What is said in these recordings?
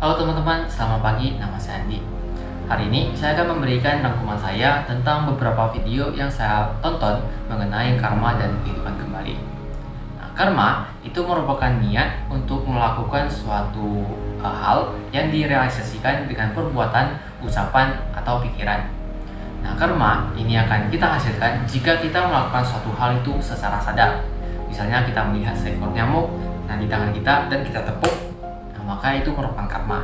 Halo teman-teman, selamat pagi, nama saya Andi. Hari ini saya akan memberikan rangkuman saya tentang beberapa video yang saya tonton mengenai karma dan kehidupan kembali. Nah, karma itu merupakan niat untuk melakukan suatu hal yang direalisasikan dengan perbuatan, ucapan, atau pikiran. Nah, karma ini akan kita hasilkan jika kita melakukan suatu hal itu secara sadar. Misalnya kita melihat seekor nyamuk di tangan kita dan kita tepuk, maka itu merupakan karma.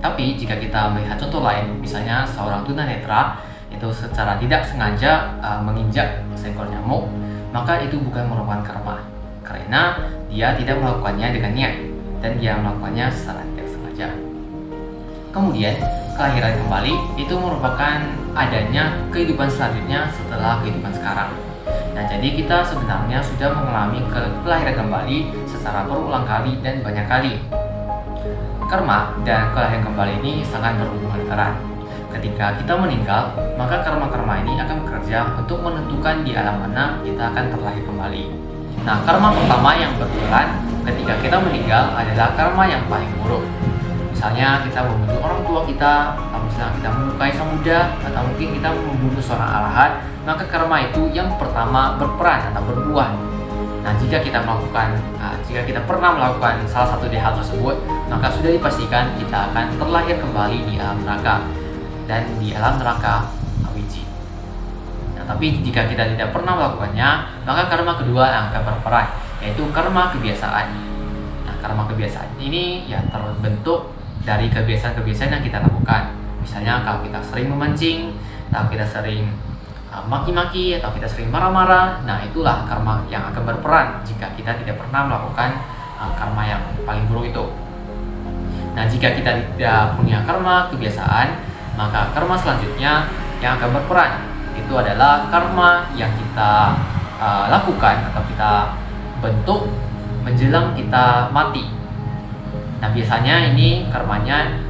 Tapi jika kita melihat contoh lain, misalnya seorang tunanetra itu secara tidak sengaja menginjak seekor nyamuk, maka itu bukan merupakan karma, karena dia tidak melakukannya dengan niat dan dia melakukannya secara tidak sengaja. Kemudian kelahiran kembali itu merupakan adanya kehidupan selanjutnya setelah kehidupan sekarang. Nah, jadi kita sebenarnya sudah mengalami kelahiran kembali secara berulang kali dan banyak kali. Karma dan kelahiran kembali ini sangat berhubungan erat. Ketika kita meninggal, maka karma-karma ini akan bekerja untuk menentukan di alam mana kita akan terlahir kembali. Nah, karma pertama yang berperan ketika kita meninggal adalah karma yang paling buruk. Misalnya kita membunuh orang tua kita, atau misalnya kita melukai sang Buddha, atau mungkin kita membunuh seorang arahat, maka karma itu yang pertama berperan atau berbuah. Nah, jika kita pernah melakukan salah satu dari hal tersebut, maka sudah dipastikan kita akan terlahir kembali di alam neraka dan di alam neraka Awiji. Nah, tapi jika kita tidak pernah melakukannya, maka karma kedua yang akan berperan, yaitu karma kebiasaan. Nah, karma kebiasaan ini ya terbentuk dari kebiasaan-kebiasaan yang kita lakukan. Misalnya kalau kita sering memancing, atau kita sering maki-maki, atau kita sering marah-marah, nah itulah karma yang akan berperan jika kita tidak pernah melakukan karma yang paling buruk itu. Nah, jika kita tidak punya karma kebiasaan, maka karma selanjutnya yang akan berperan itu adalah karma yang kita lakukan atau kita bentuk menjelang kita mati. Nah, biasanya ini karmanya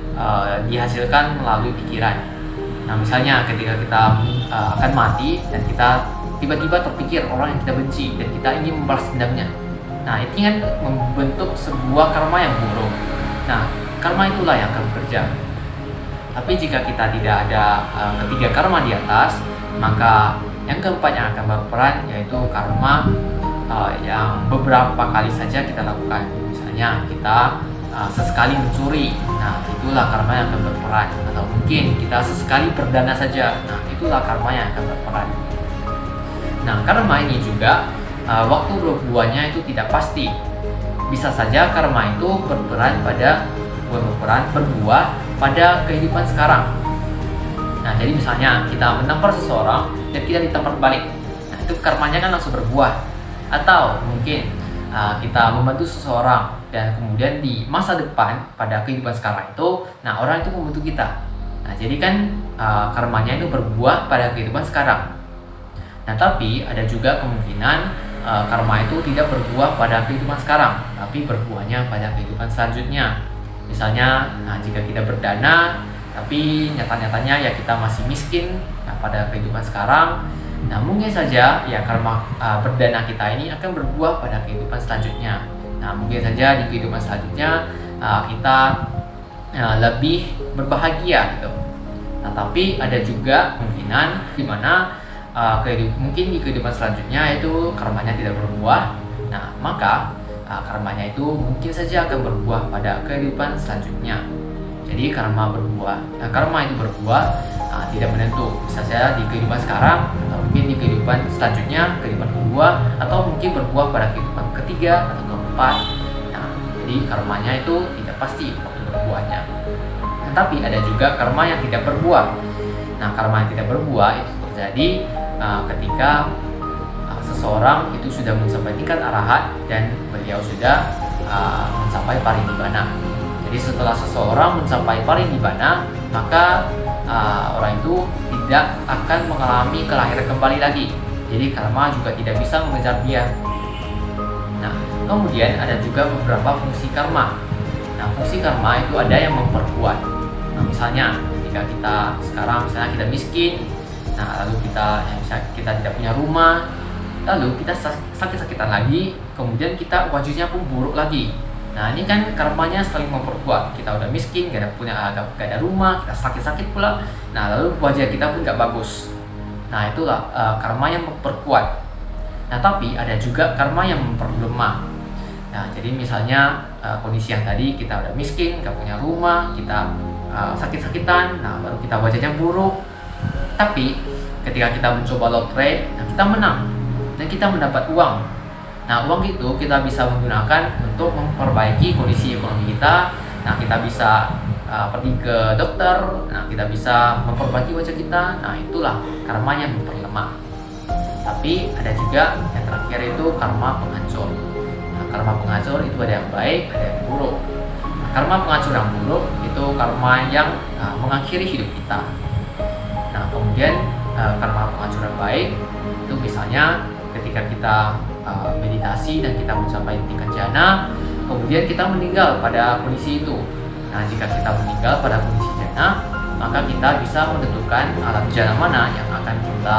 dihasilkan melalui pikiran. Nah, misalnya ketika kita akan mati dan kita tiba-tiba terpikir orang yang kita benci dan kita ingin membalas dendamnya. Nah, ini kan membentuk sebuah karma yang buruk. Nah, karma itulah yang akan bekerja. Tapi jika kita tidak ada ketiga karma di atas, maka yang keempat yang akan berperan yaitu karma yang beberapa kali saja kita lakukan. Misalnya kita sesekali mencuri, nah itulah karma yang akan berperan. Atau mungkin kita sesekali berdana saja, nah itulah karma yang akan berperan. Nah, karma ini juga waktu berbuahnya itu tidak pasti. Bisa saja karma itu berbuah pada kehidupan sekarang. Nah, jadi misalnya kita menampar seseorang dan kita ditampar balik, nah itu karmanya kan langsung berbuah. Atau mungkin kita membantu seseorang dan kemudian di masa depan pada kehidupan sekarang itu, nah orang itu membantu kita. Nah, jadi kan karmanya itu berbuah pada kehidupan sekarang. Nah, tapi ada juga kemungkinan karma itu tidak berbuah pada kehidupan sekarang, tapi berbuahnya pada kehidupan selanjutnya. Misalnya, jika kita berdana, tapi nyata-nyatanya ya kita masih miskin pada kehidupan sekarang, nah mungkin saja ya karma berdana kita ini akan berbuah pada kehidupan selanjutnya. Nah, mungkin saja di kehidupan selanjutnya kita lebih berbahagia gitu. Nah, tapi ada juga kemungkinan di mana mungkin di kehidupan selanjutnya itu karmanya tidak berbuah. Nah, maka karmanya itu mungkin saja akan berbuah pada kehidupan selanjutnya. Jadi karma berbuah. Nah, karma itu berbuah tidak menentu. Bisa saja di kehidupan sekarang, atau mungkin di kehidupan selanjutnya, kehidupan kedua, atau mungkin berbuah pada kehidupan ketiga atau keempat. Nah, jadi karmanya itu tidak pasti waktu berbuahnya. Nah, tapi ada juga karma yang tidak berbuah. Nah, karma yang tidak berbuah itu terjadi ketika seseorang itu sudah mencapai tingkat arahat dan beliau sudah mencapai parinibbana. Jadi setelah seseorang mencapai parinibbana, maka orang itu tidak akan mengalami kelahiran kembali lagi. Jadi karma juga tidak bisa mengejar dia. Nah, kemudian ada juga beberapa fungsi karma. Nah, fungsi karma itu ada yang memperkuat. Nah, misalnya ketika kita sekarang misalnya kita miskin, nah lalu misalnya kita tidak punya rumah, lalu kita sakit-sakitan lagi, kemudian kita wajahnya pun buruk lagi. Nah, ini kan karmanya saling memperkuat. Kita udah miskin, gak ada rumah, kita sakit-sakit pula. Nah, lalu wajah kita pun gak bagus. Nah, itulah karma yang memperkuat. Nah, tapi ada juga karma yang memperlemah. Nah, jadi misalnya kondisi yang tadi kita udah miskin, gak punya rumah, kita sakit-sakitan, nah baru kita wajahnya buruk. Tapi ketika kita mencoba lotre, nah kita menang dan kita mendapat uang. Nah, uang itu kita bisa menggunakan untuk memperbaiki kondisi ekonomi kita. Nah, kita bisa pergi ke dokter. Nah, kita bisa memperbaiki wajah kita. Nah, itulah karma yang memperlemah. Tapi ada juga yang terakhir itu karma penghancur. Nah, karma penghancur itu ada yang baik, ada yang buruk. Nah, karma penghancur yang buruk itu karma yang mengakhiri hidup kita. Nah, kemudian karma penghancur yang baik itu misalnya ketika kita meditasi dan kita mencapai tingkat jana, kemudian kita meninggal pada kondisi itu. Nah, jika kita meninggal pada kondisi jana, maka kita bisa menentukan alam jana mana yang akan kita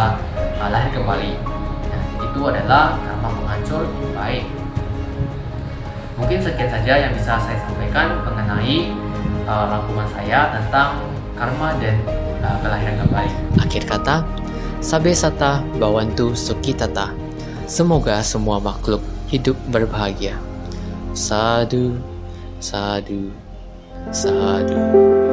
lahir kembali. Nah, itu adalah karma penghancur yang baik. Mungkin sekian saja yang bisa saya sampaikan mengenai rangkuman saya tentang karma dan kelahiran kembali. Akhir kata, Sabe Sata Bawantu Sukitata. Semoga semua makhluk hidup berbahagia. Sadu, sadu, sadu.